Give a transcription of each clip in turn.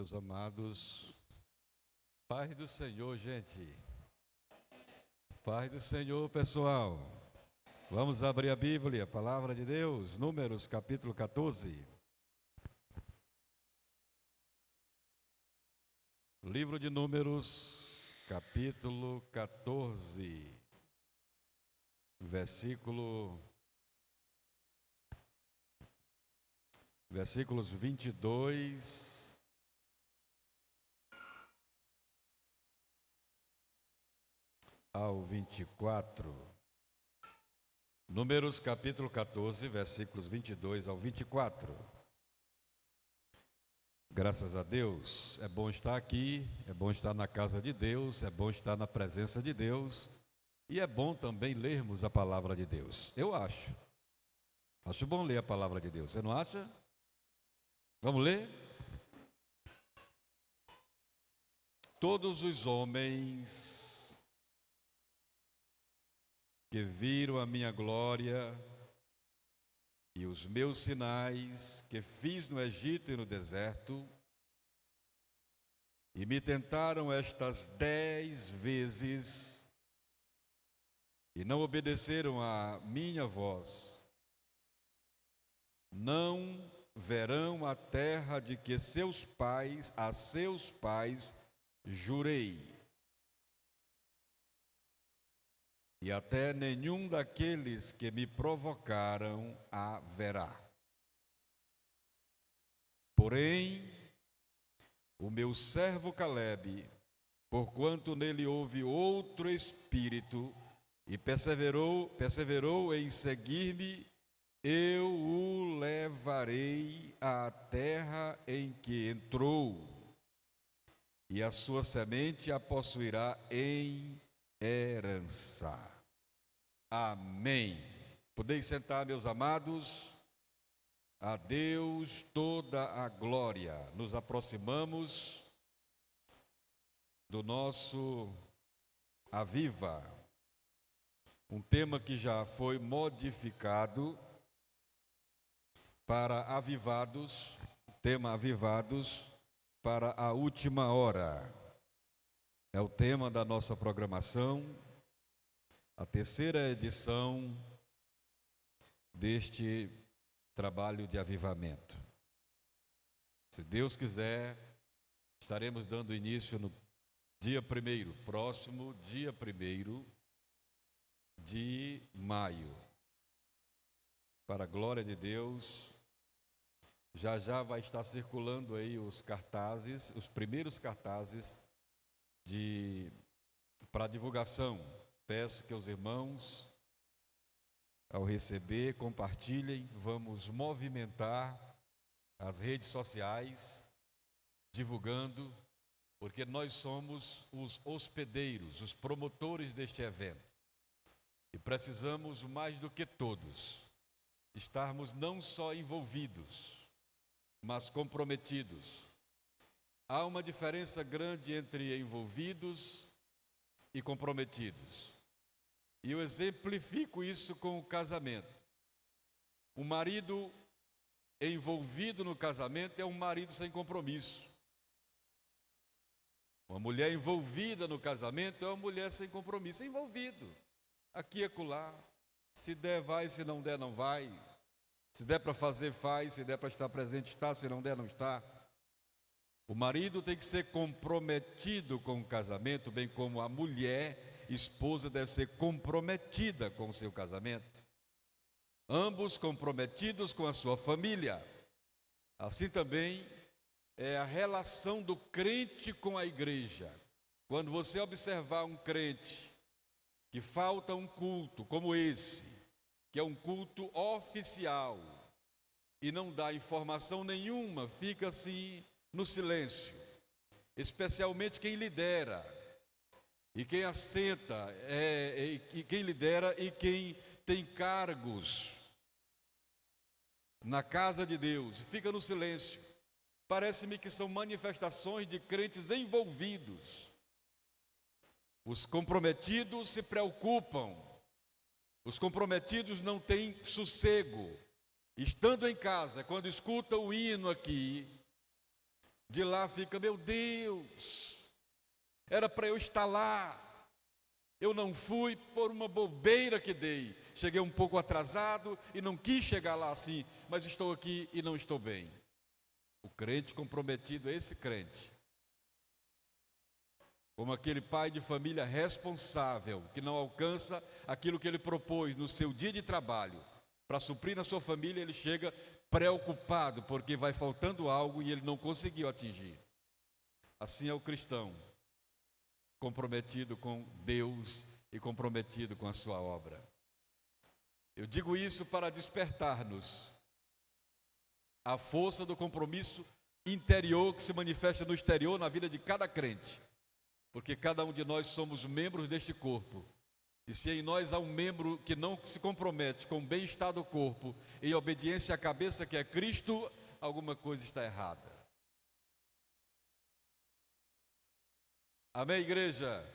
Meus amados, paz do Senhor, gente. Paz do Senhor, pessoal. Vamos abrir a Bíblia, a palavra de Deus, Números, capítulo 14. Livro de Números, capítulo 14, versículos 22 ao 24. Números capítulo 14, versículos 22 ao 24. Graças a Deus, é bom estar aqui, é bom estar na casa de Deus, é bom estar na presença de Deus e é bom também lermos a palavra de Deus. Eu acho bom ler a palavra de Deus, você não acha? Vamos ler? Todos os homens que viram a minha glória e os meus sinais que fiz no Egito e no deserto, e me tentaram estas 10 vezes, e não obedeceram à minha voz, não verão a terra de que a seus pais jurei. E até nenhum daqueles que me provocaram a verá. Porém, o meu servo Calebe, porquanto nele houve outro espírito, e perseverou em seguir-me, eu o levarei à terra em que entrou, e a sua semente a possuirá em herança. Amém. Podeis sentar, meus amados. A Deus toda a glória. Nos aproximamos do nosso Aviva, um tema que já foi modificado para avivados, tema avivados para a última hora. É o tema da nossa programação, a terceira edição deste trabalho de avivamento. Se Deus quiser, estaremos dando início no próximo dia 1º de maio. Para a glória de Deus, já vai estar circulando aí os primeiros cartazes para divulgação. Peço que os irmãos, ao receber, compartilhem. Vamos movimentar as redes sociais, divulgando, porque nós somos os hospedeiros, os promotores deste evento. E precisamos, mais do que todos, estarmos não só envolvidos, mas comprometidos. Há uma diferença grande entre envolvidos e comprometidos. E eu exemplifico isso com o casamento. Um marido envolvido no casamento é um marido sem compromisso. Uma mulher envolvida no casamento é uma mulher sem compromisso, envolvido. Aqui e acolá. Se der, vai, se não der, não vai. Se der para fazer, faz. Se der para estar presente, está. Se não der, não está. O marido tem que ser comprometido com o casamento, bem como a mulher, esposa, deve ser comprometida com o seu casamento. Ambos comprometidos com a sua família. Assim também é a relação do crente com a igreja. Quando você observar um crente que falta um culto como esse, que é um culto oficial, e não dá informação nenhuma, fica assim no silêncio, especialmente quem lidera e quem assenta, e quem lidera e quem tem cargos na casa de Deus, fica no silêncio. Parece-me que são manifestações de crentes envolvidos. Os comprometidos se preocupam, os comprometidos não têm sossego. Estando em casa, quando escuta o hino aqui, De lá fica, meu Deus, era para eu estar lá, eu não fui por uma bobeira que dei. Cheguei um pouco atrasado e não quis chegar lá assim, mas estou aqui e não estou bem. O crente comprometido é esse crente, como aquele pai de família responsável, que não alcança aquilo que ele propôs no seu dia de trabalho. Para suprir na sua família, ele chega preocupado, porque vai faltando algo e ele não conseguiu atingir. Assim é o cristão, comprometido com Deus e comprometido com a sua obra. Eu digo isso para despertar-nos a força do compromisso interior que se manifesta no exterior, na vida de cada crente. Porque cada um de nós somos membros deste corpo. E se em nós há um membro que não se compromete com o bem-estar do corpo, em obediência à cabeça que é Cristo, alguma coisa está errada. Amém, igreja?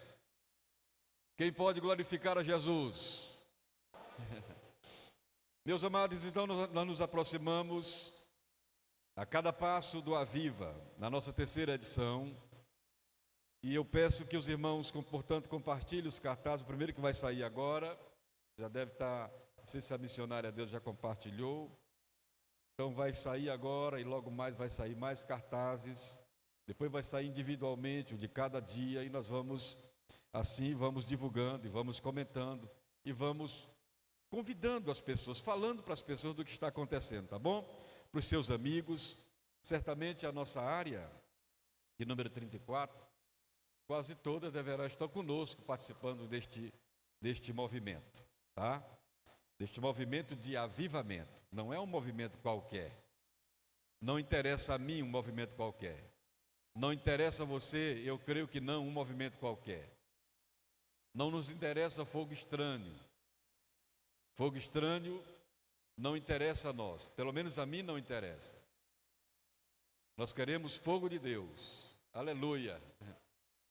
Quem pode glorificar a Jesus? Meus amados, então nós nos aproximamos a cada passo do Aviva, na nossa terceira edição. E eu peço que os irmãos, portanto, compartilhem os cartazes. O primeiro que vai sair agora, já deve estar, não sei se a missionária Deus já compartilhou. Então vai sair agora e logo mais vai sair mais cartazes. Depois vai sair individualmente o de cada dia e nós vamos, assim, vamos divulgando e vamos comentando e vamos convidando as pessoas, falando para as pessoas do que está acontecendo, tá bom? Para os seus amigos, certamente a nossa área, de número 34, quase todas deverão estar conosco participando deste movimento, tá? Deste movimento de avivamento. Não é um movimento qualquer. Não interessa a mim um movimento qualquer. Não interessa a você, eu creio que não, um movimento qualquer. Não nos interessa fogo estranho. Fogo estranho não interessa a nós. Pelo menos a mim não interessa. Nós queremos fogo de Deus. Aleluia.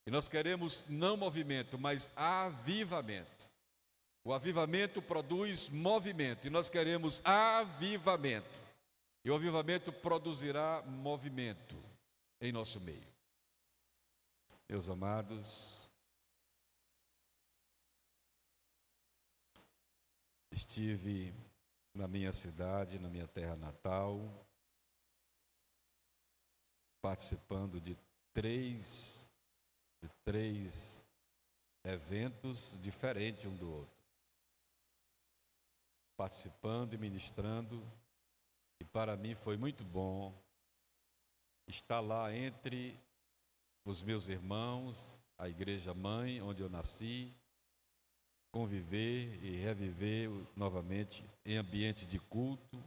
E nós queremos não movimento, mas avivamento. O avivamento produz movimento e nós queremos avivamento. E o avivamento produzirá movimento em nosso meio. Meus amados, estive na minha cidade, na minha terra natal, participando de três eventos diferentes um do outro. Participando e ministrando, e para mim foi muito bom estar lá entre os meus irmãos, a igreja mãe, onde eu nasci, conviver e reviver novamente em ambiente de culto,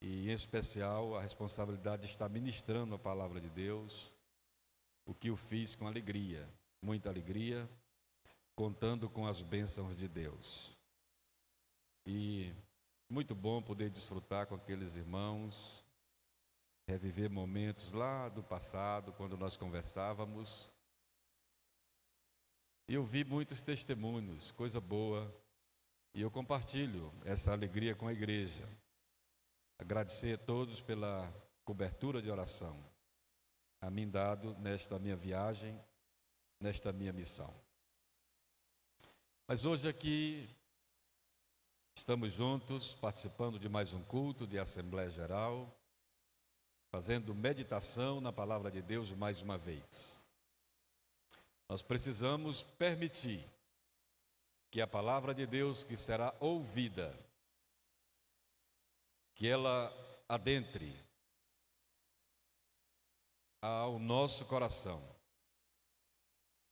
e em especial a responsabilidade de estar ministrando a palavra de Deus, o que eu fiz com alegria, muita alegria, contando com as bênçãos de Deus. E muito bom poder desfrutar com aqueles irmãos, reviver momentos lá do passado, quando nós conversávamos. E eu vi muitos testemunhos, coisa boa, e eu compartilho essa alegria com a igreja. Agradecer a todos pela cobertura de oração, a mim dado nesta minha viagem, nesta minha missão. Mas hoje aqui estamos juntos, participando de mais um culto de Assembleia Geral, fazendo meditação na Palavra de Deus mais uma vez. Nós precisamos permitir que a Palavra de Deus que será ouvida, que ela adentre ao nosso coração,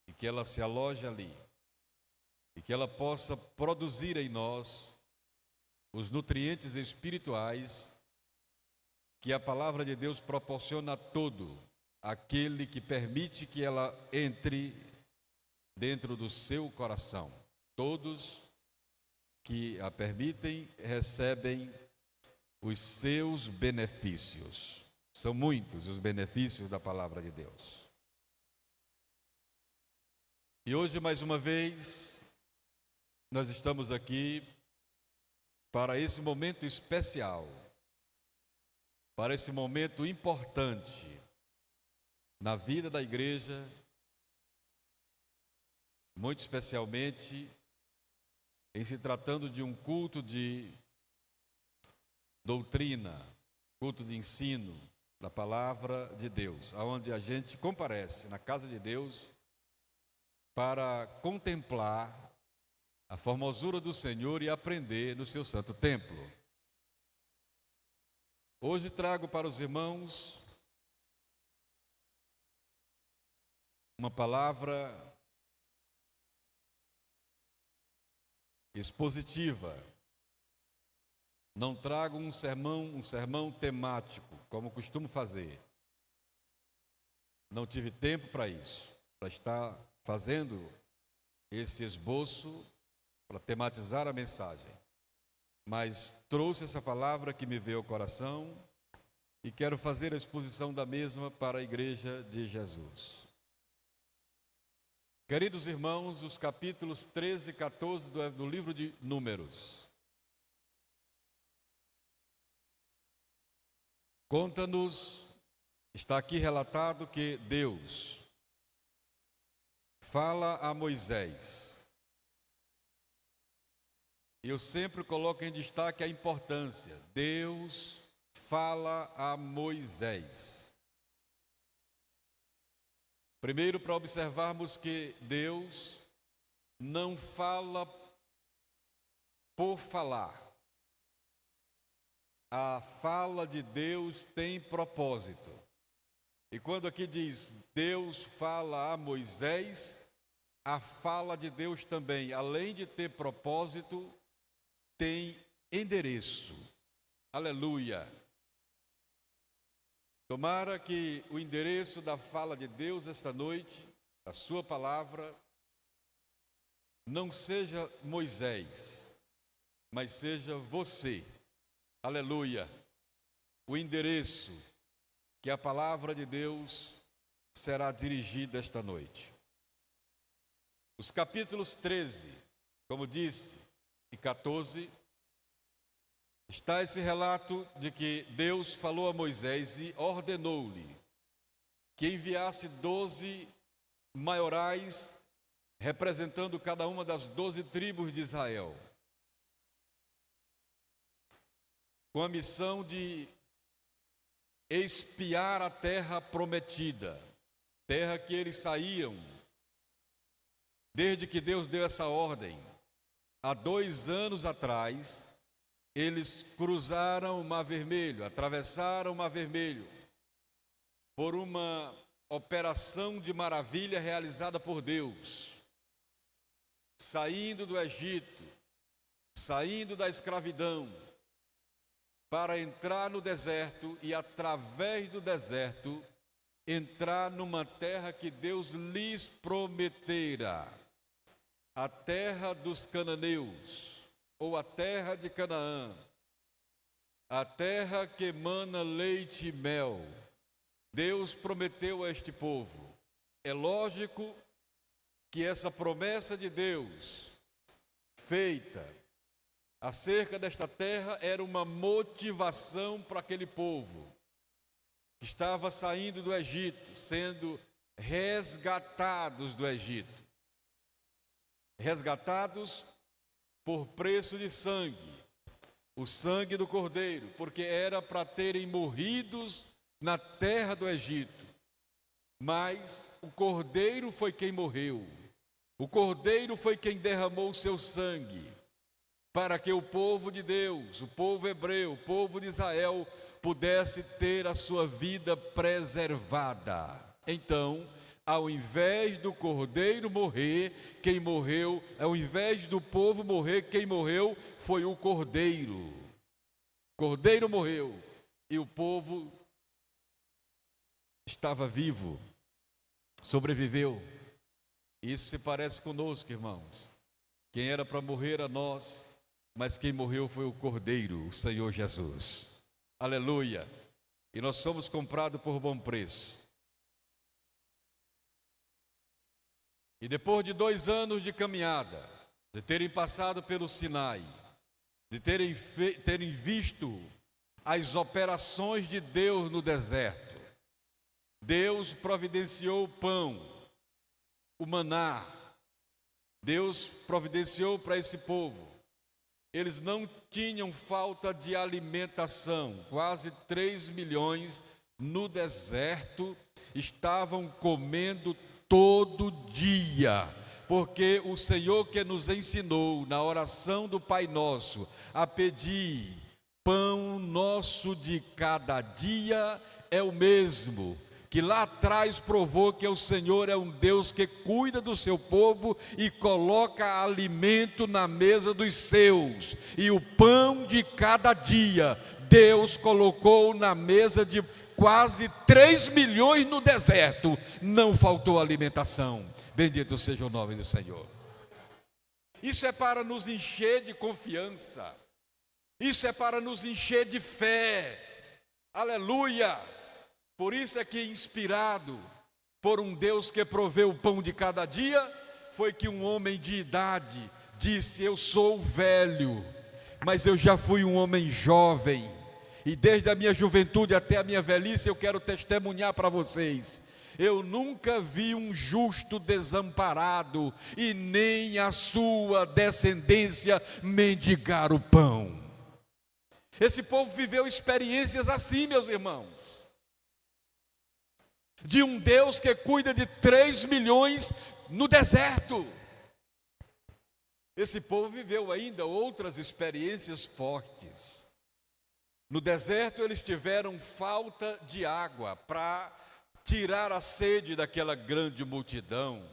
e que ela se aloje ali, e que ela possa produzir em nós os nutrientes espirituais que a palavra de Deus proporciona a todo aquele que permite que ela entre dentro do seu coração. Todos que a permitem recebem os seus benefícios. São muitos os benefícios da palavra de Deus. E hoje, mais uma vez, nós estamos aqui para esse momento especial, para esse momento importante, na vida da igreja, muito especialmente em se tratando de um culto de doutrina, culto de ensino da palavra de Deus, onde a gente comparece na casa de Deus para contemplar a formosura do Senhor e aprender no seu santo templo. Hoje trago para os irmãos uma palavra expositiva. Não trago um sermão temático, como costumo fazer. Não tive tempo para isso, para estar fazendo esse esboço, para tematizar a mensagem. Mas trouxe essa palavra que me veio ao coração e quero fazer a exposição da mesma para a Igreja de Jesus. Queridos irmãos, os capítulos 13 e 14 do livro de Números conta-nos, está aqui relatado que Deus fala a Moisés. Eu sempre coloco em destaque a importância. Deus fala a Moisés. Primeiro, para observarmos que Deus não fala por falar. A fala de Deus tem propósito. E quando aqui diz Deus fala a Moisés, a fala de Deus também, além de ter propósito, tem endereço. Aleluia! Tomara que o endereço da fala de Deus esta noite, a sua palavra, não seja Moisés, mas seja você. Aleluia! O endereço que a palavra de Deus será dirigida esta noite. Os capítulos 13, como disse, e 14, está esse relato de que Deus falou a Moisés e ordenou-lhe que enviasse 12 maiorais, representando cada uma das 12 tribos de Israel, com a missão de espiar a terra prometida, terra que eles saíam, desde que Deus deu essa ordem, há 2 anos atrás. Eles cruzaram o Mar Vermelho, atravessaram o Mar Vermelho, por uma operação de maravilha realizada por Deus, saindo do Egito, saindo da escravidão, para entrar no deserto e, através do deserto, entrar numa terra que Deus lhes prometera, a terra dos cananeus, ou a terra de Canaã, a terra que emana leite e mel. Deus prometeu a este povo. É lógico que essa promessa de Deus, feita acerca desta terra, era uma motivação para aquele povo que estava saindo do Egito, sendo resgatados do Egito. Resgatados por preço de sangue, o sangue do Cordeiro, porque era para terem morridos na terra do Egito. Mas o Cordeiro foi quem morreu, o Cordeiro foi quem derramou o seu sangue, para que o povo de Deus, o povo hebreu, o povo de Israel, pudesse ter a sua vida preservada. Então, ao invés do cordeiro morrer, quem morreu, ao invés do povo morrer, quem morreu foi o cordeiro. O cordeiro morreu e o povo estava vivo, sobreviveu. Isso se parece conosco, irmãos. Quem era para morrer a nós, mas quem morreu foi o cordeiro, o Senhor Jesus. Aleluia! E nós somos comprados por bom preço. E depois de 2 anos de caminhada, de terem passado pelo Sinai, de terem visto as operações de Deus no deserto, Deus providenciou o pão, o maná. Deus providenciou para esse povo. Eles não tinham falta de alimentação. Quase 3 milhões no deserto estavam comendo todo dia. Porque o Senhor que nos ensinou na oração do Pai Nosso a pedir pão nosso de cada dia é o mesmo que lá atrás provou que o Senhor é um Deus que cuida do seu povo e coloca alimento na mesa dos seus. E o pão de cada dia Deus colocou na mesa de quase 3 milhões no deserto. Não faltou alimentação. Bendito seja o nome do Senhor. Isso é para nos encher de confiança. Isso é para nos encher de fé. Aleluia! Por isso é que, inspirado por um Deus que provê o pão de cada dia, foi que um homem de idade disse: eu sou velho, mas eu já fui um homem jovem, e desde a minha juventude até a minha velhice eu quero testemunhar para vocês. Eu nunca vi um justo desamparado, e nem a sua descendência mendigar o pão. Esse povo viveu experiências assim, meus irmãos, de um Deus que cuida de 3 milhões no deserto. Esse povo viveu ainda outras experiências fortes. No deserto eles tiveram falta de água para tirar a sede daquela grande multidão.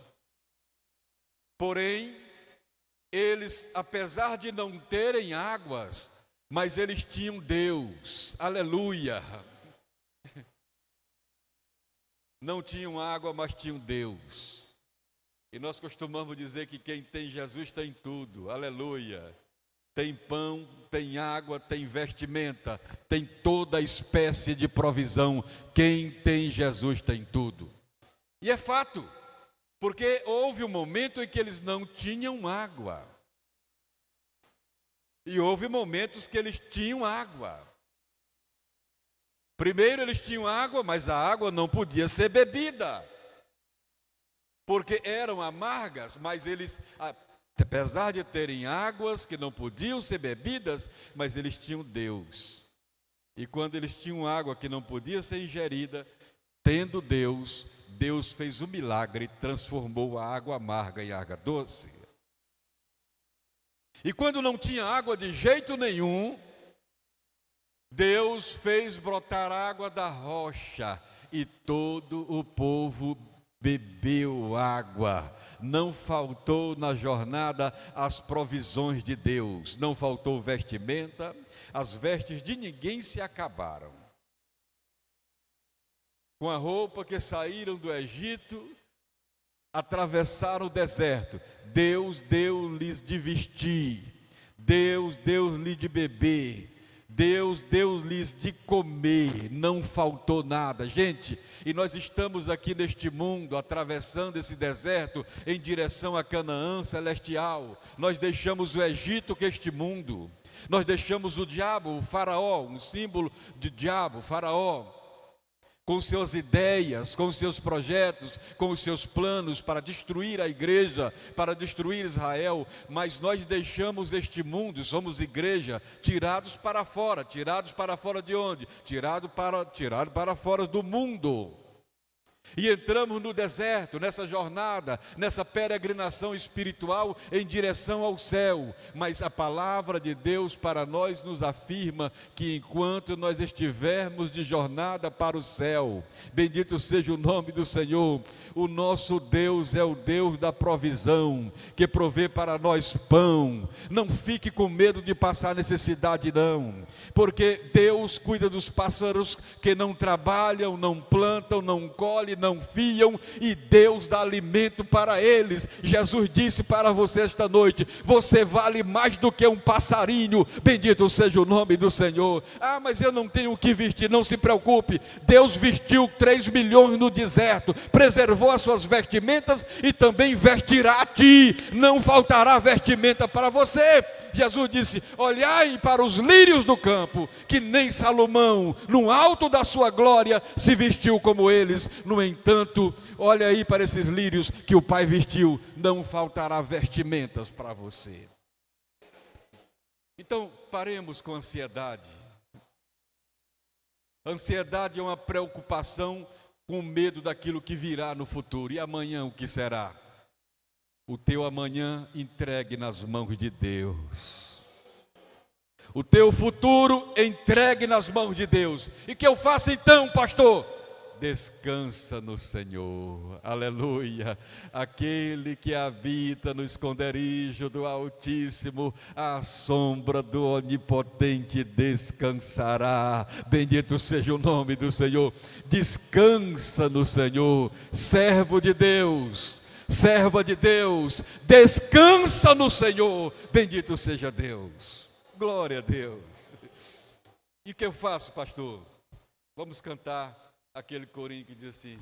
Porém, eles, apesar de não terem águas, mas eles tinham Deus. Aleluia! Não tinham água, mas tinham Deus. E nós costumamos dizer que quem tem Jesus tem tudo. Aleluia! Tem pão, tem água, tem vestimenta, tem toda espécie de provisão. Quem tem Jesus tem tudo. E é fato, porque houve um momento em que eles não tinham água. E houve momentos que eles tinham água. Primeiro eles tinham água, mas a água não podia ser bebida, porque eram amargas, mas eles, apesar de terem águas que não podiam ser bebidas, mas eles tinham Deus. E quando eles tinham água que não podia ser ingerida, tendo Deus, Deus fez um milagre e transformou a água amarga em água doce. E quando não tinha água de jeito nenhum, Deus fez brotar água da rocha e todo o povo bebeu água. Não faltou na jornada as provisões de Deus, não faltou vestimenta, as vestes de ninguém se acabaram. Com a roupa que saíram do Egito, atravessaram o deserto, Deus deu-lhes de vestir, Deus deu-lhes de beber, Deus deu-lhes de comer, não faltou nada. Gente, e nós estamos aqui neste mundo, atravessando esse deserto em direção a Canaã celestial. Nós deixamos o Egito, que é este mundo. Nós deixamos o diabo, o faraó, um símbolo de diabo, o faraó, com suas ideias, com seus projetos, com os seus planos para destruir a igreja, para destruir Israel. Mas nós deixamos este mundo, somos igreja, tirados para fora de onde? Tirado para fora do mundo. E entramos no deserto, nessa jornada, nessa peregrinação espiritual em direção ao céu. Mas a palavra de Deus para nós nos afirma que enquanto nós estivermos de jornada para o céu, bendito seja o nome do Senhor, o nosso Deus é o Deus da provisão, que provê para nós pão. Não fique com medo de passar necessidade não, porque Deus cuida dos pássaros que não trabalham, não plantam, não colhem, não fiam, e Deus dá alimento para eles. Jesus disse para você esta noite: você vale mais do que um passarinho. Bendito seja o nome do Senhor. Mas eu não tenho o que vestir. Não se preocupe, Deus vestiu 3 milhões no deserto, preservou as suas vestimentas e também vestirá a ti. Não faltará vestimenta para você. Jesus disse: olhai para os lírios do campo, que nem Salomão, no alto da sua glória, se vestiu como eles. No entanto, olha aí para esses lírios que o Pai vestiu, não faltará vestimentas para você. Então, paremos com ansiedade. Ansiedade é uma preocupação com medo daquilo que virá no futuro. E amanhã o que será? O teu amanhã entregue nas mãos de Deus. O teu futuro entregue nas mãos de Deus. E que eu faça então, pastor? Descansa no Senhor, aleluia. Aquele que habita no esconderijo do Altíssimo, à sombra do Onipotente descansará. Bendito seja o nome do Senhor. Descansa no Senhor, servo de Deus, serva de Deus, descansa no Senhor. Bendito seja Deus, glória a Deus. E o que eu faço, pastor? Vamos cantar aquele corinho que diz assim: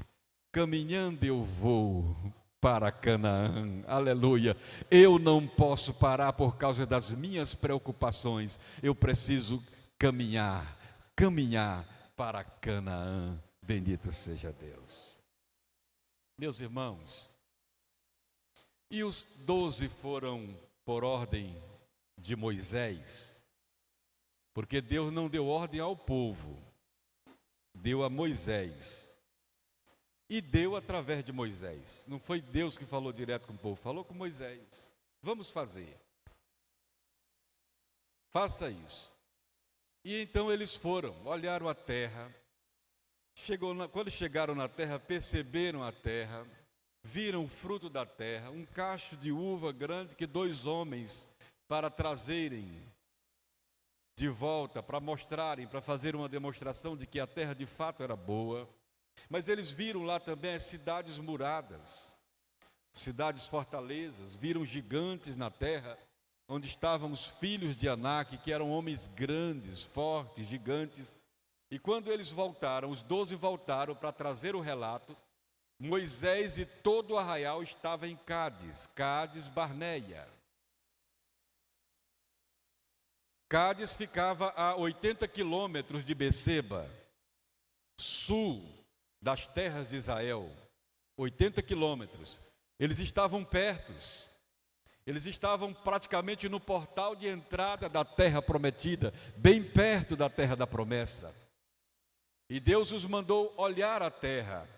caminhando eu vou para Canaã, aleluia. Eu não posso parar por causa das minhas preocupações, eu preciso caminhar para Canaã, bendito seja Deus. Meus irmãos, e os 12 foram por ordem de Moisés, porque Deus não deu ordem ao povo, deu a Moisés, e deu através de Moisés. Não foi Deus que falou direto com o povo, falou com Moisés. Vamos fazer, faça isso. E então eles foram, olharam a terra, quando chegaram na terra, perceberam a terra, viram o fruto da terra, um cacho de uva grande que 2 homens, para trazerem de volta, para mostrarem, para fazer uma demonstração de que a terra de fato era boa. Mas eles viram lá também as cidades muradas, cidades fortalezas, viram gigantes na terra, onde estavam os filhos de Anak, que eram homens grandes, fortes, gigantes. E quando eles voltaram, os 12 voltaram para trazer o relato, Moisés e todo o arraial estava em Cádiz Barneia. Cádiz ficava a 80 quilômetros de Beceba, sul das terras de Israel, 80 quilômetros. Eles estavam perto, eles estavam praticamente no portal de entrada da terra prometida, bem perto da terra da promessa. E Deus os mandou olhar a terra.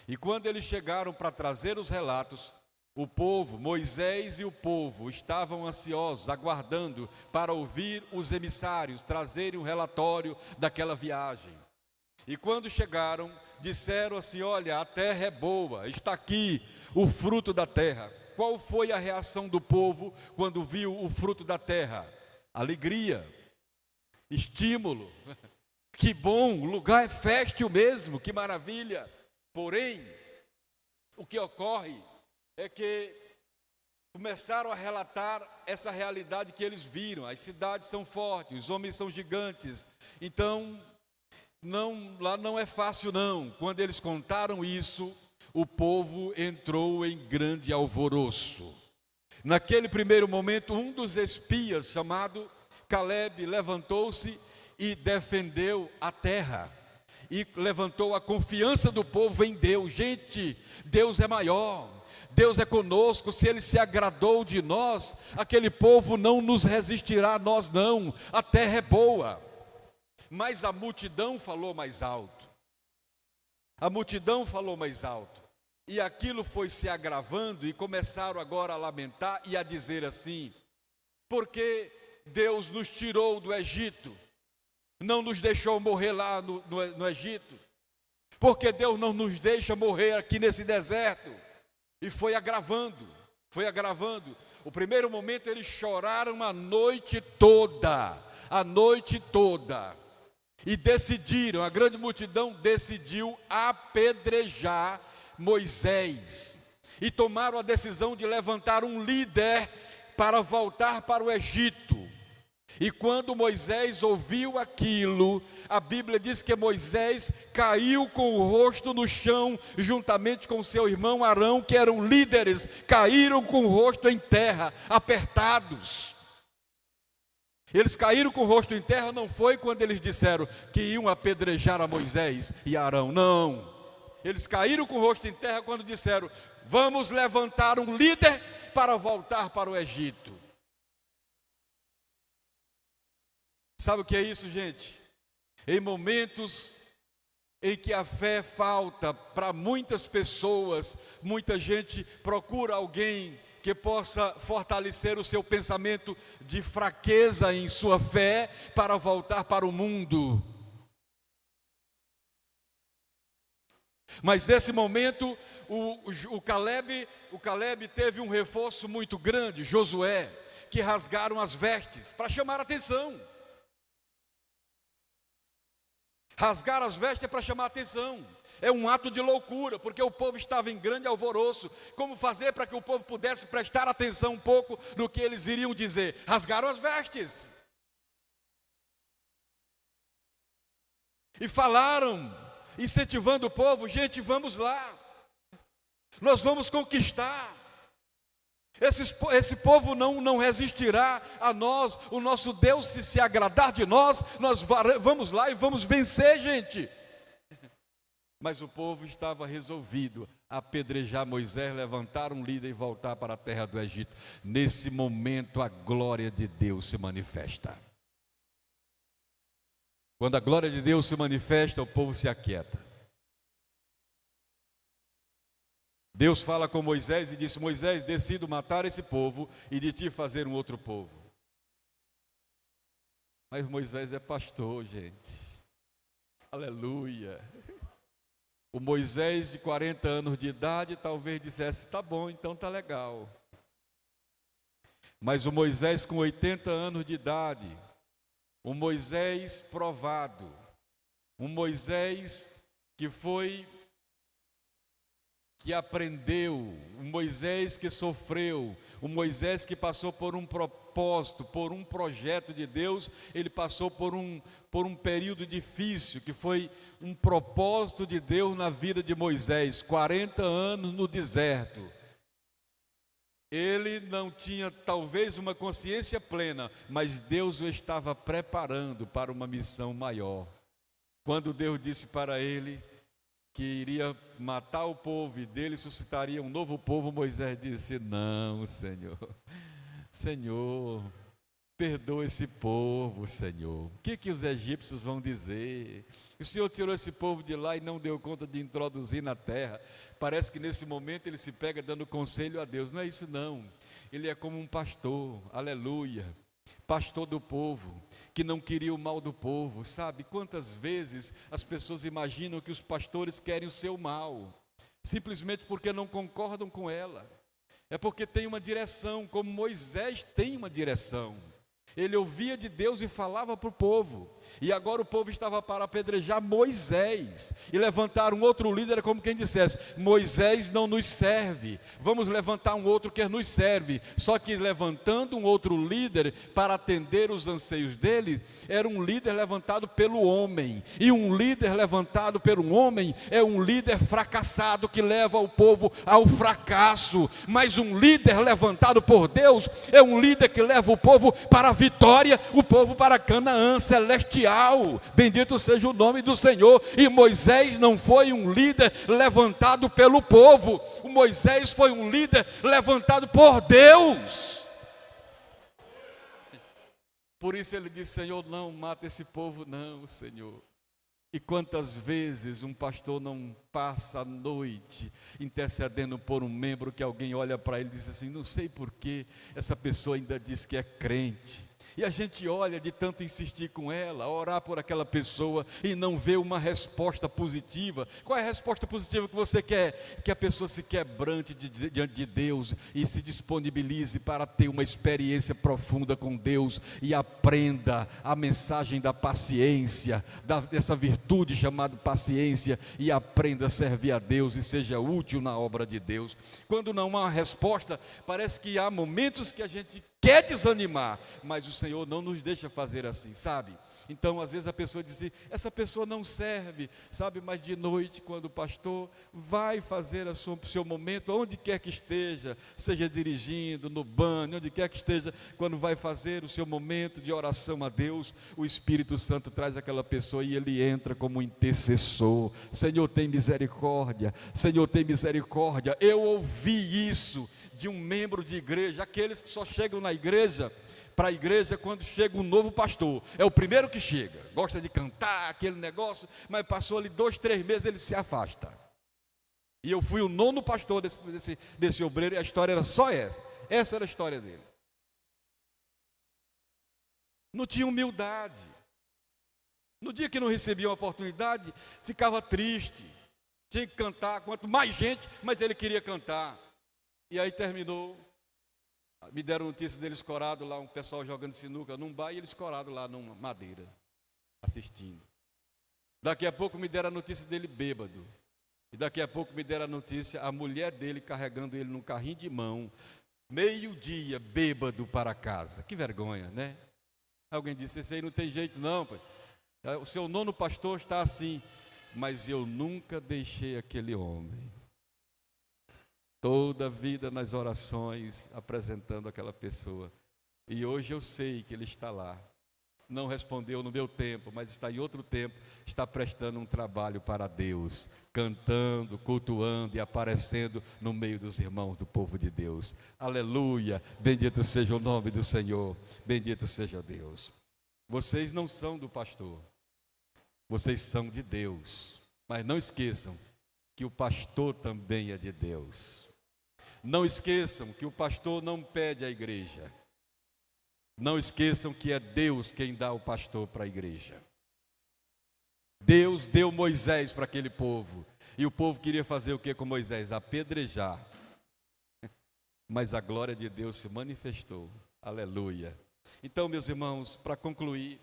E quando eles chegaram para trazer os relatos, o povo, Moisés e o povo, estavam ansiosos, aguardando para ouvir os emissários trazerem um relatório daquela viagem. E quando chegaram, disseram assim: olha, a terra é boa, está aqui o fruto da terra. Qual foi a reação do povo quando viu o fruto da terra? Alegria, estímulo. Que bom, o lugar é fértil mesmo, que maravilha. Porém, o que ocorre é que começaram a relatar essa realidade que eles viram. As cidades são fortes, os homens são gigantes. Então, lá não é fácil não. Quando eles contaram isso, o povo entrou em grande alvoroço. Naquele primeiro momento, um dos espias, chamado Caleb, levantou-se e defendeu a terra. E levantou a confiança do povo em Deus. Gente, Deus é maior, Deus é conosco. Se Ele se agradou de nós, aquele povo não nos resistirá a nós não. A terra é boa. Mas a multidão falou mais alto. A multidão falou mais alto. E aquilo foi se agravando e começaram agora a lamentar e a dizer assim: porque Deus nos tirou do Egito, não nos deixou morrer lá no Egito, porque Deus não nos deixa morrer aqui nesse deserto. E foi agravando. O primeiro momento eles choraram a noite toda, e decidiram, a grande multidão decidiu apedrejar Moisés, e tomaram a decisão de levantar um líder para voltar para o Egito. E quando Moisés ouviu aquilo, a Bíblia diz que Moisés caiu com o rosto no chão, juntamente com seu irmão Arão, que eram líderes, caíram com o rosto em terra, apertados. Eles caíram com o rosto em terra, não foi quando eles disseram que iam apedrejar a Moisés e a Arão, não. Eles caíram com o rosto em terra quando disseram: vamos levantar um líder para voltar para o Egito. Sabe o que é isso, gente? Em momentos em que a fé falta para muitas pessoas, muita gente procura alguém que possa fortalecer o seu pensamento de fraqueza em sua fé para voltar para o mundo. Mas nesse momento o Caleb teve um reforço muito grande, Josué, que rasgaram as vestes para chamar a atenção. Rasgar as vestes é para chamar a atenção. É um ato de loucura, porque o povo estava em grande alvoroço. Como fazer para que o povo pudesse prestar atenção um pouco no que eles iriam dizer? Rasgaram as vestes. E falaram, incentivando o povo: gente, vamos lá. Nós vamos conquistar. Esse povo não resistirá a nós. O nosso Deus, se agradar de nós vamos lá e vamos vencer, gente. Mas o povo estava resolvido a apedrejar Moisés, levantar um líder e voltar para a terra do Egito. Nesse momento a glória de Deus se manifesta. Quando a glória de Deus se manifesta, o povo se aquieta. Deus fala com Moisés e disse: Moisés, decido matar esse povo e de ti fazer um outro povo. Mas Moisés é pastor, gente. Aleluia. O Moisés de 40 anos de idade talvez dissesse: tá bom, então tá legal. Mas o Moisés com 80 anos de idade, um Moisés provado, um Moisés que aprendeu, um Moisés que sofreu, um Moisés que passou por um propósito, por um projeto de Deus. Ele passou por um período difícil, que foi um propósito de Deus na vida de Moisés, 40 anos no deserto. Ele não tinha talvez uma consciência plena, mas Deus o estava preparando para uma missão maior. Quando Deus disse para ele que iria matar o povo e dele suscitaria um novo povo, Moisés disse: não, Senhor, perdoa esse povo, Senhor. O que os egípcios vão dizer? O Senhor tirou esse povo de lá e não deu conta de introduzir na terra. Parece que nesse momento ele se pega dando conselho a Deus. Não é isso não. Ele é como um pastor, aleluia, pastor do povo, que não queria o mal do povo. Sabe quantas vezes as pessoas imaginam que os pastores querem o seu mal, simplesmente porque não concordam com ela. É porque tem uma direção, como Moisés tem uma direção. Ele ouvia de Deus e falava para o povo. E agora o povo estava para apedrejar Moisés e levantar um outro líder, como quem dissesse: Moisés não nos serve, vamos levantar um outro que nos serve. Só que levantando um outro líder para atender os anseios dele, era um líder levantado pelo homem. E um líder levantado pelo homem é um líder fracassado, que leva o povo ao fracasso. Mas um líder levantado por Deus é um líder que leva o povo para a vitória, o povo para Canaã celestial. Bendito seja o nome do Senhor. E Moisés não foi um líder levantado pelo povo. O Moisés foi um líder levantado por Deus. Por isso ele disse: Senhor, não mata esse povo não, Senhor. E quantas vezes um pastor não passa a noite intercedendo por um membro, que alguém olha para ele e diz assim: não sei por que essa pessoa ainda diz que é crente. E a gente olha de tanto insistir com ela, orar por aquela pessoa e não vê uma resposta positiva. Qual é a resposta positiva que você quer? Que a pessoa se quebrante diante de Deus e se disponibilize para ter uma experiência profunda com Deus e aprenda a mensagem da paciência, dessa virtude chamada paciência, e aprenda a servir a Deus e seja útil na obra de Deus. Quando não há resposta, parece que há momentos que a gente quer desanimar, mas o Senhor não nos deixa fazer assim, sabe? Então, às vezes a pessoa diz assim, essa pessoa não serve, sabe? Mas de noite, quando o pastor vai fazer o seu momento, onde quer que esteja, seja dirigindo, no banho, onde quer que esteja, quando vai fazer o seu momento de oração a Deus, o Espírito Santo traz aquela pessoa e ele entra como intercessor. Senhor, tem misericórdia, Senhor, tem misericórdia. Eu ouvi isso de um membro de igreja, aqueles que só chegam na igreja, para a igreja quando chega um novo pastor, é o primeiro que chega, gosta de cantar, aquele negócio, mas passou ali 2, 3 meses, ele se afasta. E eu fui o 9º pastor desse obreiro, e a história era só essa era a história dele. Não tinha humildade, no dia que não recebia uma oportunidade, ficava triste, tinha que cantar, quanto mais gente, mas ele queria cantar. E aí terminou, me deram notícia dele escorado lá, um pessoal jogando sinuca num bar, e ele escorado lá numa madeira, assistindo. Daqui a pouco me deram a notícia dele bêbado, e daqui a pouco me deram a notícia, a mulher dele carregando ele num carrinho de mão, meio-dia, bêbado para casa. Que vergonha, né? Alguém disse, esse aí não tem jeito não, pai. O seu 9º pastor está assim, mas eu nunca deixei aquele homem. Toda a vida nas orações, apresentando aquela pessoa. E hoje eu sei que ele está lá. Não respondeu no meu tempo, mas está em outro tempo, está prestando um trabalho para Deus, cantando, cultuando e aparecendo no meio dos irmãos do povo de Deus. Aleluia, bendito seja o nome do Senhor, bendito seja Deus. Vocês não são do pastor, vocês são de Deus, mas não esqueçam que o pastor também é de Deus. Não esqueçam que o pastor não pede à igreja. Não esqueçam que é Deus quem dá o pastor para a igreja. Deus deu Moisés para aquele povo. E o povo queria fazer o que com Moisés? Apedrejar. Mas a glória de Deus se manifestou. Aleluia. Então, meus irmãos, para concluir,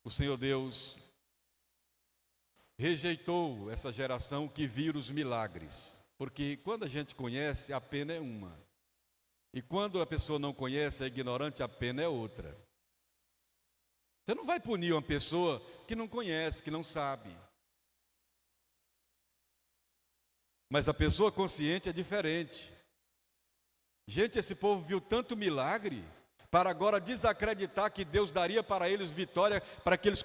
o Senhor Deus rejeitou essa geração que vira os milagres. Porque quando a gente conhece, a pena é uma. E quando a pessoa não conhece, é ignorante, a pena é outra. Você não vai punir uma pessoa que não conhece, que não sabe. Mas a pessoa consciente é diferente. Gente, esse povo viu tanto milagre, para agora desacreditar que Deus daria para eles vitória, para que eles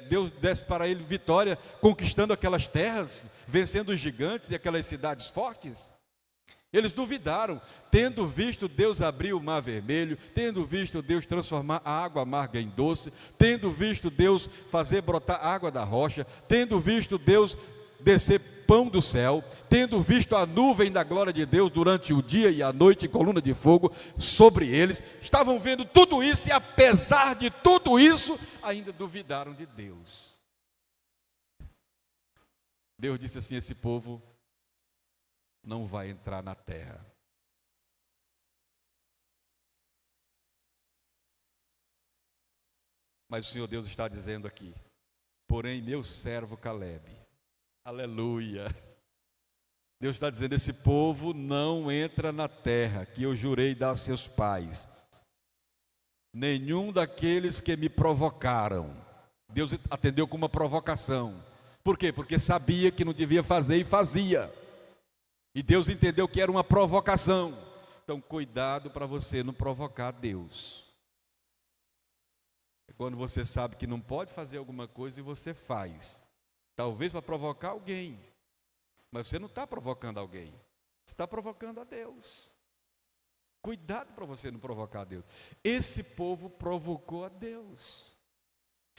Deus desse para eles vitória, conquistando aquelas terras, vencendo os gigantes e aquelas cidades fortes. Eles duvidaram, tendo visto Deus abrir o mar vermelho, tendo visto Deus transformar a água amarga em doce, tendo visto Deus fazer brotar água da rocha, tendo visto Deus descer pão do céu, tendo visto a nuvem da glória de Deus durante o dia e a noite, coluna de fogo sobre eles, estavam vendo tudo isso e apesar de tudo isso, ainda duvidaram de Deus. Deus disse assim, esse povo não vai entrar na terra. Mas o Senhor Deus está dizendo aqui, porém meu servo Calebe, aleluia, Deus está dizendo, esse povo não entra na terra que eu jurei dar a seus pais, nenhum daqueles que me provocaram. Deus atendeu com uma provocação. Por quê? Porque sabia que não devia fazer e fazia. E Deus entendeu que era uma provocação. Então, cuidado para você não provocar Deus. É quando você sabe que não pode fazer alguma coisa e você faz. Talvez para provocar alguém. Mas você não está provocando alguém. Você está provocando a Deus. Cuidado para você não provocar a Deus. Esse povo provocou a Deus.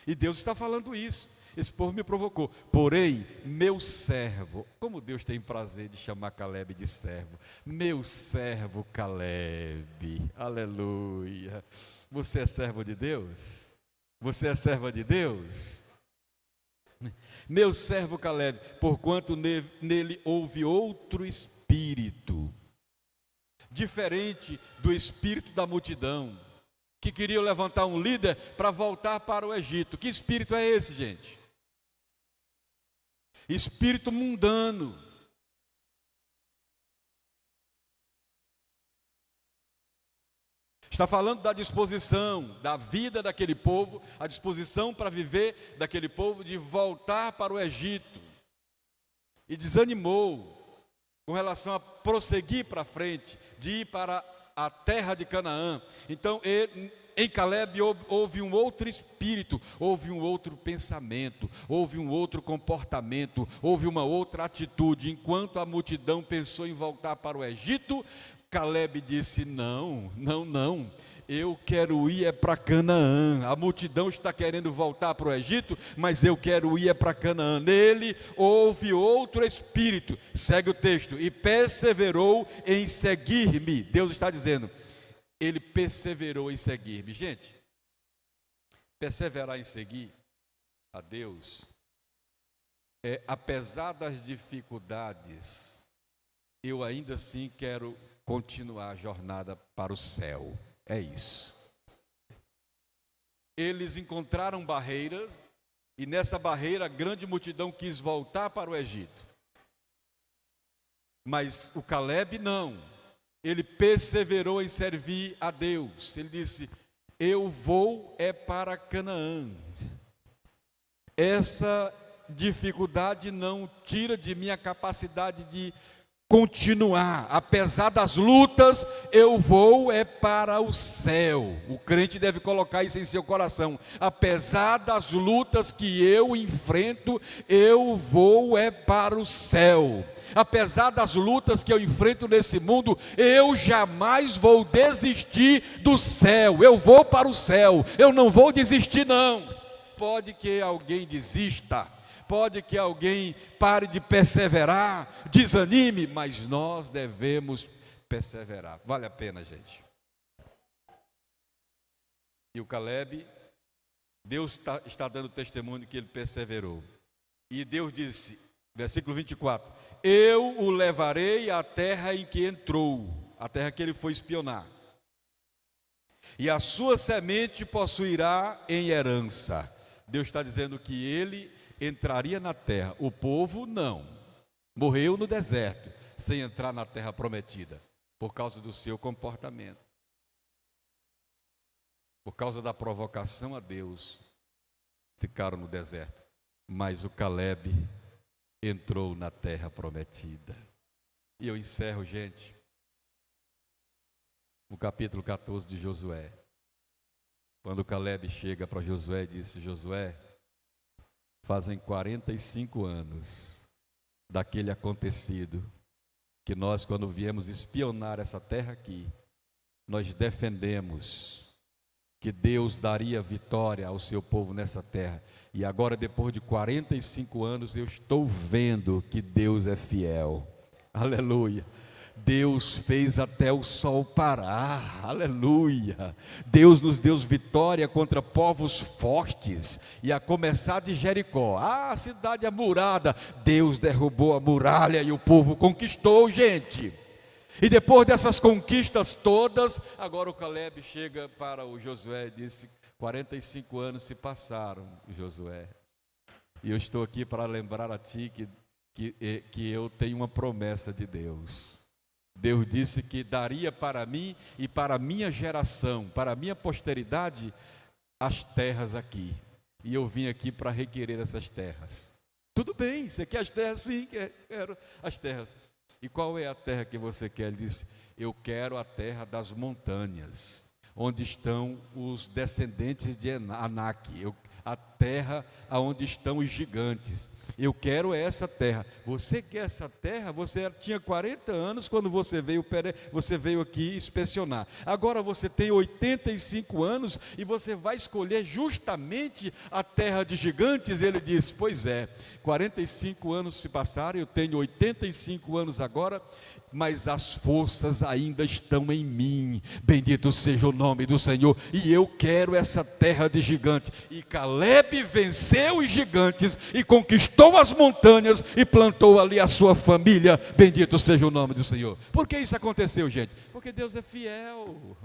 E Deus está falando isso. Esse povo me provocou. Porém, meu servo, como Deus tem prazer de chamar Calebe de servo. Meu servo Calebe. Aleluia. Você é servo de Deus? Você é serva de Deus? Meu servo Calebe, porquanto nele houve outro espírito, diferente do espírito da multidão, que queria levantar um líder para voltar para o Egito. Que espírito é esse, gente? Espírito mundano. Está falando da disposição da vida daquele povo, a disposição para viver daquele povo de voltar para o Egito. E desanimou com relação a prosseguir para frente, de ir para a terra de Canaã. Então, em Caleb houve um outro espírito, houve um outro pensamento, houve um outro comportamento, houve uma outra atitude. Enquanto a multidão pensou em voltar para o Egito, Caleb disse: não, eu quero ir para Canaã. A multidão está querendo voltar para o Egito, mas eu quero ir para Canaã. Nele houve outro espírito, segue o texto, e perseverou em seguir-me. Deus está dizendo, ele perseverou em seguir-me. Gente, perseverar em seguir a Deus apesar das dificuldades, eu ainda assim quero continuar a jornada para o céu. É isso. Eles encontraram barreiras, e nessa barreira a grande multidão quis voltar para o Egito. Mas o Caleb não. Ele perseverou em servir a Deus. Ele disse: eu vou para Canaã. Essa dificuldade não tira de mim a capacidade de continuar. Apesar das lutas, eu vou para o céu. O crente deve colocar isso em seu coração. Apesar das lutas que eu enfrento, eu vou para o céu. Apesar das lutas que eu enfrento nesse mundo, eu jamais vou desistir do céu. Eu vou para o céu. Eu não vou desistir, não. Pode que alguém desista, pode que alguém pare de perseverar, desanime, mas nós devemos perseverar. Vale a pena, gente. E o Caleb, Deus está dando testemunho que ele perseverou. E Deus disse, versículo 24: eu o levarei à terra em que entrou, a terra que ele foi espionar, e a sua semente possuirá em herança. Deus está dizendo que ele entraria na terra. O povo não, morreu no deserto, sem entrar na terra prometida, por causa do seu comportamento, por causa da provocação a Deus, ficaram no deserto. Mas o Caleb entrou na terra prometida. E eu encerro, gente, no capítulo 14 de Josué, quando Caleb chega para Josué e disse: Josué, fazem 45 anos daquele acontecido, que nós, quando viemos espionar essa terra aqui, nós defendemos que Deus daria vitória ao seu povo nessa terra. E agora, depois de 45 anos, eu estou vendo que Deus é fiel. Aleluia. Deus fez até o sol parar, aleluia. Deus nos deu vitória contra povos fortes, e a começar de Jericó, a cidade amurada, Deus derrubou a muralha e o povo conquistou, gente. E depois dessas conquistas todas, agora o Caleb chega para o Josué e disse: 45 anos se passaram, Josué, e eu estou aqui para lembrar a ti que eu tenho uma promessa de Deus. Deus disse que daria para mim e para a minha geração, para a minha posteridade, as terras aqui. E eu vim aqui para requerer essas terras. Tudo bem, você quer as terras? Sim, quero as terras. E qual é a terra que você quer? Ele disse: eu quero a terra das montanhas, onde estão os descendentes de Anak, a terra onde estão os gigantes. Eu quero essa terra. Você quer essa terra? Você tinha 40 anos quando você veio aqui inspecionar. Agora você tem 85 anos e você vai escolher justamente a terra de gigantes? Ele disse: pois é, 45 anos se passaram, eu tenho 85 anos agora, mas as forças ainda estão em mim. Bendito seja o nome do Senhor. E eu quero essa terra de gigantes. E Caleb venceu os gigantes e conquistou as montanhas e plantou ali a sua família. Bendito seja o nome do Senhor. Por que isso aconteceu, gente? Porque Deus é fiel.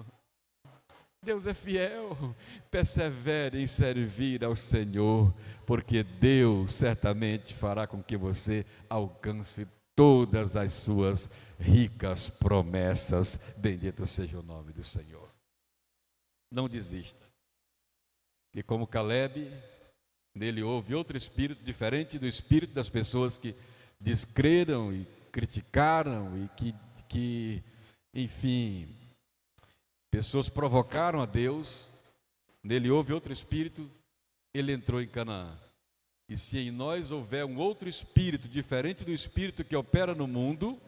Deus é fiel. Persevere em servir ao Senhor, porque Deus certamente fará com que você alcance todas as suas ricas promessas. Bendito seja o nome do Senhor. não desista. E como Caleb, nele houve outro espírito, diferente do espírito das pessoas que descreram e criticaram e que enfim, pessoas provocaram a Deus. Nele houve outro espírito, ele entrou em Canaã. E se em nós houver um outro espírito, diferente do espírito que opera no mundo,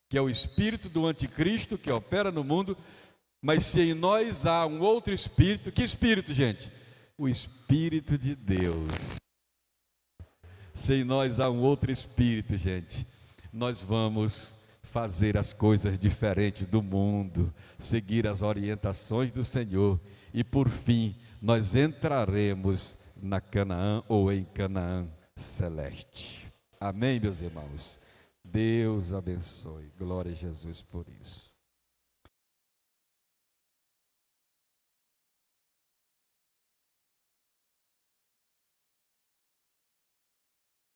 que é o espírito do anticristo que opera no mundo, mas se em nós há um outro espírito, que espírito, gente? O Espírito de Deus. Se em nós há um outro espírito, gente, nós vamos fazer as coisas diferentes do mundo, seguir as orientações do Senhor e por fim nós entraremos na Canaã ou em Canaã celeste. Amém, meus irmãos? Deus abençoe. Glória a Jesus por isso.